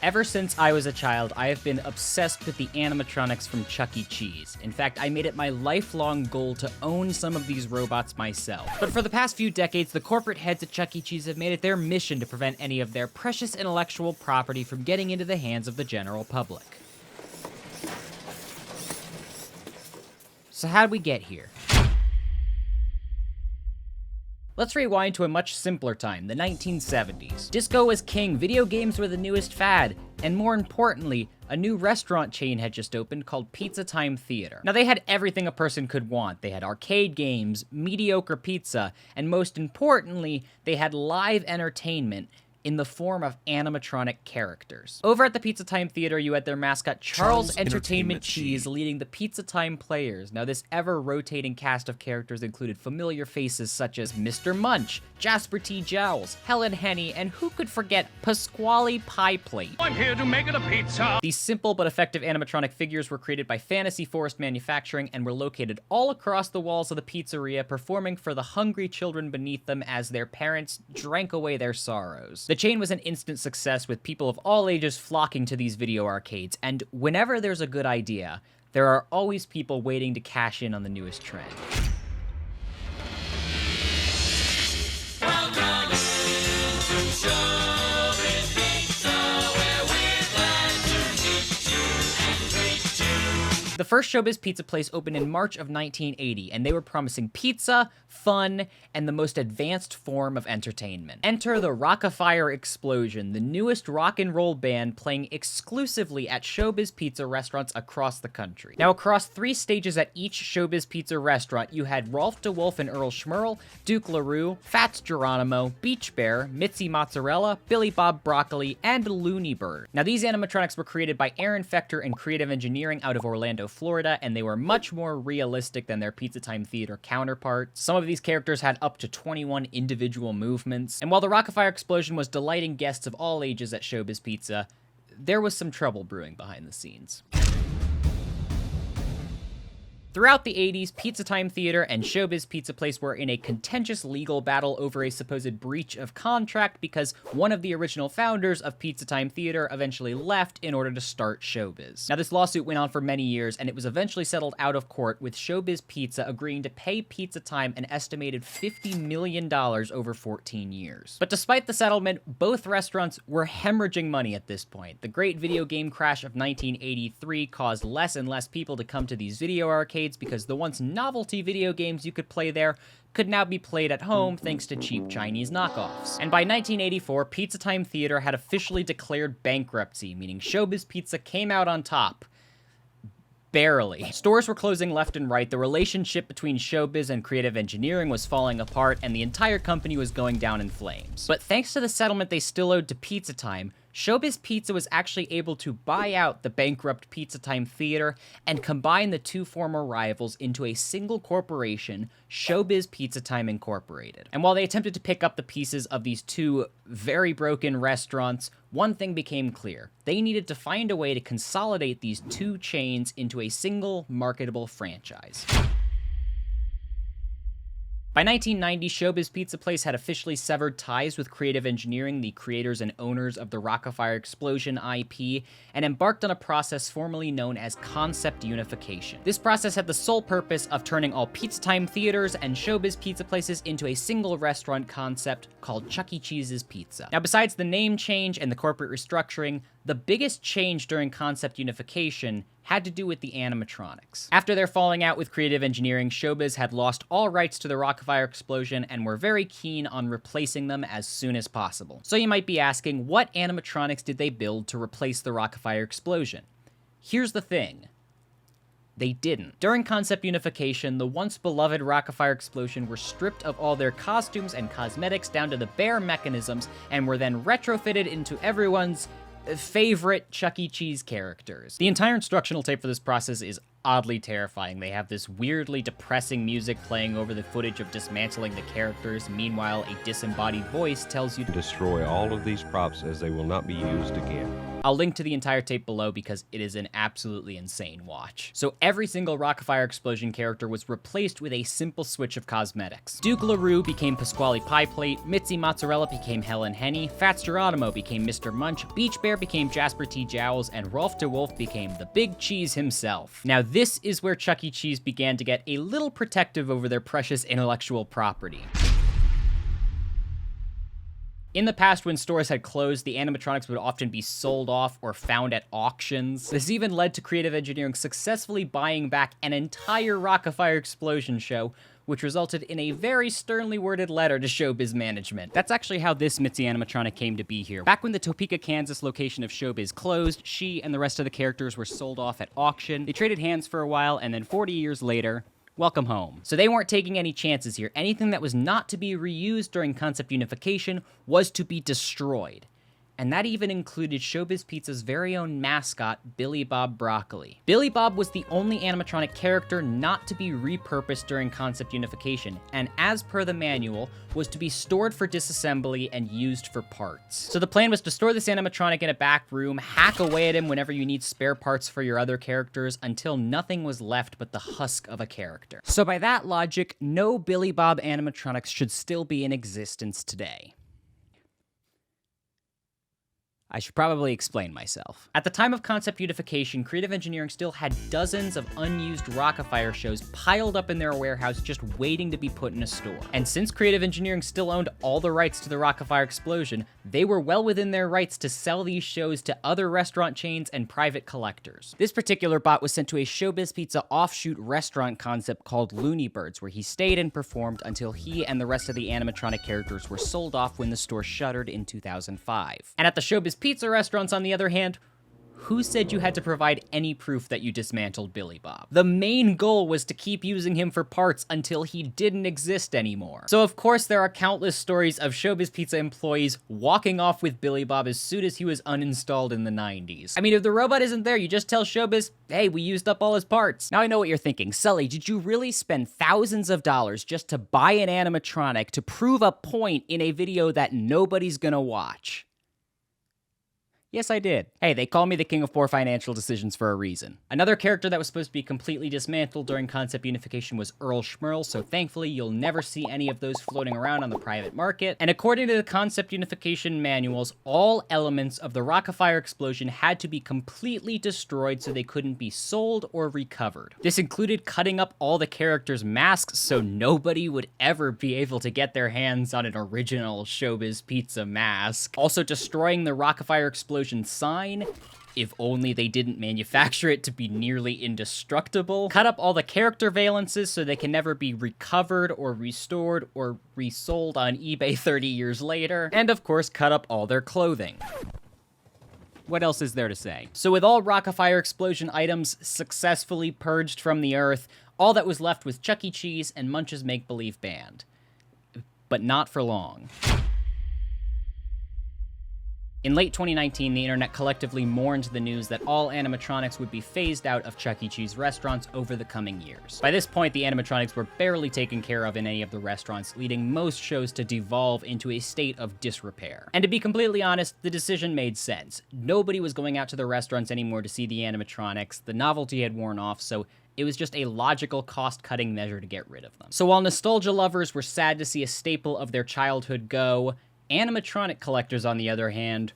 Ever since I was a child, I have been obsessed with the animatronics from Chuck E. Cheese. In fact, I made it my lifelong goal to own some of these robots myself. But for the past few decades, the corporate heads at Chuck E. Cheese have made it their mission to prevent any of their precious intellectual property from getting into the hands of the general public. So how'd we get here? Let's rewind to a much simpler time, the 1970s. Disco was king, video games were the newest fad, and more importantly, a new restaurant chain had just opened called Pizza Time Theater. Now, they had everything a person could want. They had arcade games, mediocre pizza, and most importantly, they had live entertainment in the form of animatronic characters. Over at the Pizza Time Theater, you had their mascot Charles Entertainment Cheese leading the Pizza Time players. Now, this ever-rotating cast of characters included familiar faces such as Mr. Munch, Jasper T. Jowls, Helen Henny, and who could forget Pasquale Pie Plate? I'm here to make it a pizza! These simple but effective animatronic figures were created by Fantasy Forest Manufacturing and were located all across the walls of the pizzeria, performing for the hungry children beneath them as their parents drank away their sorrows. The chain was an instant success, with people of all ages flocking to these video arcades, and whenever there's a good idea, there are always people waiting to cash in on the newest trend. Welcome to Showbiz Pizza, where we're glad to meet you and greet you. The first Showbiz Pizza place opened in March of 1980, and they were promising pizza, fun, and the most advanced form of entertainment. Enter the Rock-Afire Explosion, the newest rock and roll band playing exclusively at Showbiz Pizza restaurants across the country. Now, across 3 stages at each Showbiz Pizza restaurant, you had Rolf DeWolf and Earl Schmurl, Duke LaRue, Fats Geronimo, Beach Bear, Mitzi Mozzarella, Billy Bob Broccoli, and Looney Bird. Now, these animatronics were created by Aaron Fechter and Creative Engineering out of Orlando, Florida, and they were much more realistic than their Pizza Time Theater counterparts. Some of these characters had up to 21 individual movements, and while the Rock-Afire Explosion was delighting guests of all ages at Showbiz Pizza, there was some trouble brewing behind the scenes. Throughout the 80s, Pizza Time Theater and Showbiz Pizza Place were in a contentious legal battle over a supposed breach of contract because one of the original founders of Pizza Time Theater eventually left in order to start Showbiz. Now, this lawsuit went on for many years, and it was eventually settled out of court, with Showbiz Pizza agreeing to pay Pizza Time an estimated $50 million over 14 years. But despite the settlement, both restaurants were hemorrhaging money at this point. The great video game crash of 1983 caused less and less people to come to these video arcades because the once novelty video games you could play there could now be played at home thanks to cheap Chinese knockoffs. And by 1984, Pizza Time Theater had officially declared bankruptcy, meaning Showbiz Pizza came out on top. Barely. Stores were closing left and right, the relationship between Showbiz and Creative Engineering was falling apart, and the entire company was going down in flames. But thanks to the settlement they still owed to Pizza Time, Showbiz Pizza was actually able to buy out the bankrupt Pizza Time Theater and combine the two former rivals into a single corporation, Showbiz Pizza Time Incorporated. And while they attempted to pick up the pieces of these two very broken restaurants, one thing became clear. They needed to find a way to consolidate these two chains into a single marketable franchise. By 1990, Showbiz Pizza Place had officially severed ties with Creative Engineering, the creators and owners of the Rock-Afire Explosion IP, and embarked on a process formerly known as Concept Unification. This process had the sole purpose of turning all Pizza Time theaters and Showbiz Pizza Places into a single restaurant concept called Chuck E. Cheese's Pizza. Now, besides the name change and the corporate restructuring, the biggest change during Concept Unification had to do with the animatronics. After their falling out with Creative Engineering, Showbiz had lost all rights to the Rock-Afire Explosion and were very keen on replacing them as soon as possible. So you might be asking, what animatronics did they build to replace the Rock-Afire Explosion? Here's the thing. They didn't. During Concept Unification, the once beloved Rock-Afire Explosion were stripped of all their costumes and cosmetics down to the bare mechanisms and were then retrofitted into everyone's favorite Chuck E. Cheese characters. The entire instructional tape for this process is oddly terrifying. They have this weirdly depressing music playing over the footage of dismantling the characters. Meanwhile, a disembodied voice tells you to destroy all of these props as they will not be used again. I'll link to the entire tape below because it is an absolutely insane watch. So every single Rock-Afire Explosion character was replaced with a simple switch of cosmetics. Duke LaRue became Pasquale Pie Plate, Mitzi Mozzarella became Helen Henny, Fats Geronimo became Mr. Munch, Beach Bear became Jasper T. Jowls, and Rolf de Wolf became the Big Cheese himself. Now this is where Chuck E. Cheese began to get a little protective over their precious intellectual property. In the past, when stores had closed, the animatronics would often be sold off or found at auctions. This even led to Creative Engineering successfully buying back an entire Rock-Afire Explosion show, which resulted in a very sternly worded letter to Showbiz management. That's actually how this Mitzi animatronic came to be here. Back when the Topeka, Kansas location of Showbiz closed, she and the rest of the characters were sold off at auction. They traded hands for a while, and then 40 years later, welcome home. So they weren't taking any chances here. Anything that was not to be reused during concept unification was to be destroyed. And that even included Showbiz Pizza's very own mascot, Billy Bob Broccoli. Billy Bob was the only animatronic character not to be repurposed during concept unification, and as per the manual, was to be stored for disassembly and used for parts. So the plan was to store this animatronic in a back room, hack away at him whenever you need spare parts for your other characters, until nothing was left but the husk of a character. So by that logic, no Billy Bob animatronics should still be in existence today. I should probably explain myself. At the time of concept unification, Creative Engineering still had dozens of unused Rock-Afire shows piled up in their warehouse just waiting to be put in a store. And since Creative Engineering still owned all the rights to the Rock-Afire Explosion, they were well within their rights to sell these shows to other restaurant chains and private collectors. This particular bot was sent to a Showbiz Pizza offshoot restaurant concept called Looney Birds, where he stayed and performed until he and the rest of the animatronic characters were sold off when the store shuttered in 2005. And at the Showbiz Pizza restaurants, on the other hand, who said you had to provide any proof that you dismantled Billy Bob? The main goal was to keep using him for parts until he didn't exist anymore. So of course there are countless stories of Showbiz Pizza employees walking off with Billy Bob as soon as he was uninstalled in the 90s. I mean, if the robot isn't there, you just tell Showbiz, hey, we used up all his parts. Now I know what you're thinking. Sully, did you really spend thousands of dollars just to buy an animatronic to prove a point in a video that nobody's gonna watch? Yes, I did. Hey, they call me the king of poor financial decisions for a reason. Another character that was supposed to be completely dismantled during concept unification was Earl Schmerl, so thankfully you'll never see any of those floating around on the private market. And according to the concept unification manuals, all elements of the Rock-Afire Explosion had to be completely destroyed so they couldn't be sold or recovered. This included cutting up all the characters' masks so nobody would ever be able to get their hands on an original Showbiz Pizza mask. Also destroying the Rock-Afire Explosion sign, if only they didn't manufacture it to be nearly indestructible. Cut up all the character valences so they can never be recovered or restored or resold on eBay 30 years later. And of course, cut up all their clothing. What else is there to say? So with all Rock-Afire Explosion items successfully purged from the earth, all that was left was Chuck E. Cheese and Munch's Make-Believe Band. But not for long. In late 2019, the internet collectively mourned the news that all animatronics would be phased out of Chuck E. Cheese restaurants over the coming years. By this point, the animatronics were barely taken care of in any of the restaurants, leading most shows to devolve into a state of disrepair. And to be completely honest, the decision made sense. Nobody was going out to the restaurants anymore to see the animatronics, the novelty had worn off, so it was just a logical cost-cutting measure to get rid of them. So while nostalgia lovers were sad to see a staple of their childhood go, animatronic collectors, on the other hand,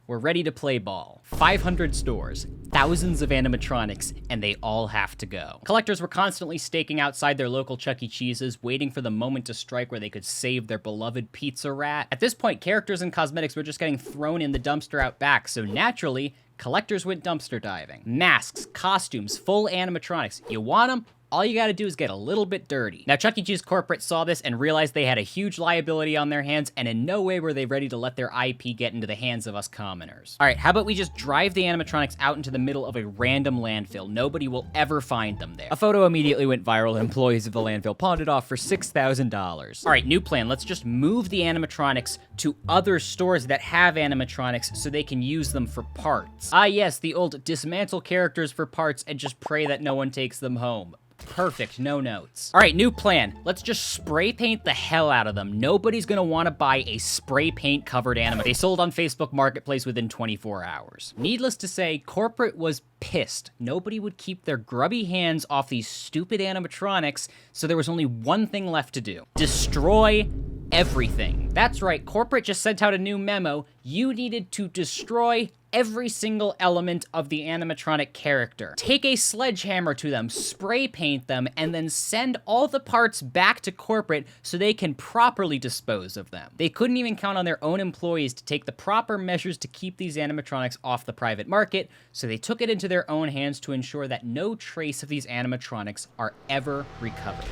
were ready to play ball. 500 stores, thousands of animatronics, and they all have to go. Collectors were constantly staking outside their local Chuck E. Cheese's, waiting for the moment to strike where they could save their beloved pizza rat. At this point, characters and cosmetics were just getting thrown in the dumpster out back, so naturally, collectors went dumpster diving. Masks, costumes, full animatronics. You want them? All you gotta do is get a little bit dirty. Now, Chuck E. Cheese corporate saw this and realized they had a huge liability on their hands, and in no way were they ready to let their IP get into the hands of us commoners. All right, how about we just drive the animatronics out into the middle of a random landfill? Nobody will ever find them there. A photo immediately went viral, and employees of the landfill pawned it off for $6,000. All right, new plan. Let's just move the animatronics to other stores that have animatronics so they can use them for parts. Ah, yes, the old dismantle characters for parts and just pray that no one takes them home. Perfect, no notes. All right, new plan. Let's just spray paint the hell out of them. Nobody's gonna wanna buy a spray paint covered anime. They sold on Facebook Marketplace within 24 hours. Needless to say, corporate was pissed. Nobody would keep their grubby hands off these stupid animatronics, so there was only one thing left to do. Destroy everything. That's right, corporate just sent out a new memo. You needed to destroy every single element of the animatronic character. Take a sledgehammer to them, spray paint them, and then send all the parts back to corporate so they can properly dispose of them. They couldn't even count on their own employees to take the proper measures to keep these animatronics off the private market, so they took it into their own hands to ensure that no trace of these animatronics are ever recovered.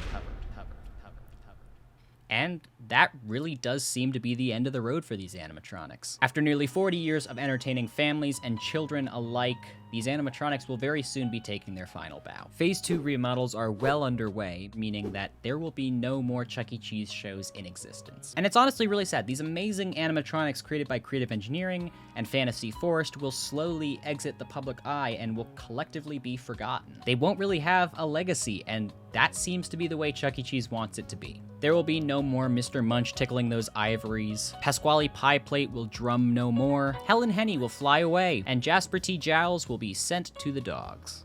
And that really does seem to be the end of the road for these animatronics. After nearly 40 years of entertaining families and children alike, these animatronics will very soon be taking their final bow. Phase 2 remodels are well underway, meaning that there will be no more Chuck E. Cheese shows in existence. And it's honestly really sad. These amazing animatronics created by Creative Engineering and Fantasy Forest will slowly exit the public eye and will collectively be forgotten. They won't really have a legacy, and that seems to be the way Chuck E. Cheese wants it to be. There will be no more Mr. Munch tickling those ivories, Pasquale Pie Plate will drum no more, Helen Henny will fly away, and Jasper T. Jowls will be sent to the dogs.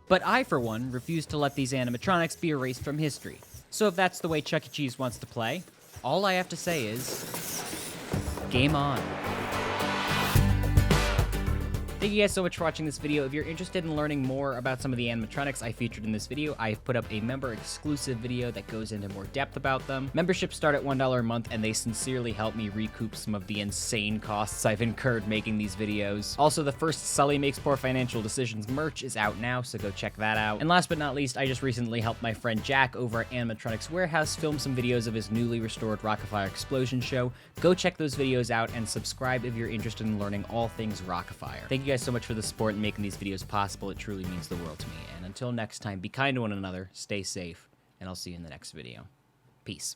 But I, for one, refuse to let these animatronics be erased from history. So if that's the way Chuck E. Cheese wants to play, all I have to say is, game on. Thank you guys so much for watching this video. If you're interested in learning more about some of the animatronics I featured in this video, I've put up a member-exclusive video that goes into more depth about them. Memberships start at $1 a month, and they sincerely help me recoup some of the insane costs I've incurred making these videos. Also, the first Sully Makes Poor Financial Decisions merch is out now, so go check that out. And last but not least, I just recently helped my friend Jack over at Animatronics Warehouse film some videos of his newly restored Rock-Afire Explosion show. Go check those videos out and subscribe if you're interested in learning all things Rock-Afire. Thank you guys so much for the support and making these videos possible. It truly means the world to me. And until next time, be kind to one another, stay safe, and I'll see you in the next video. Peace.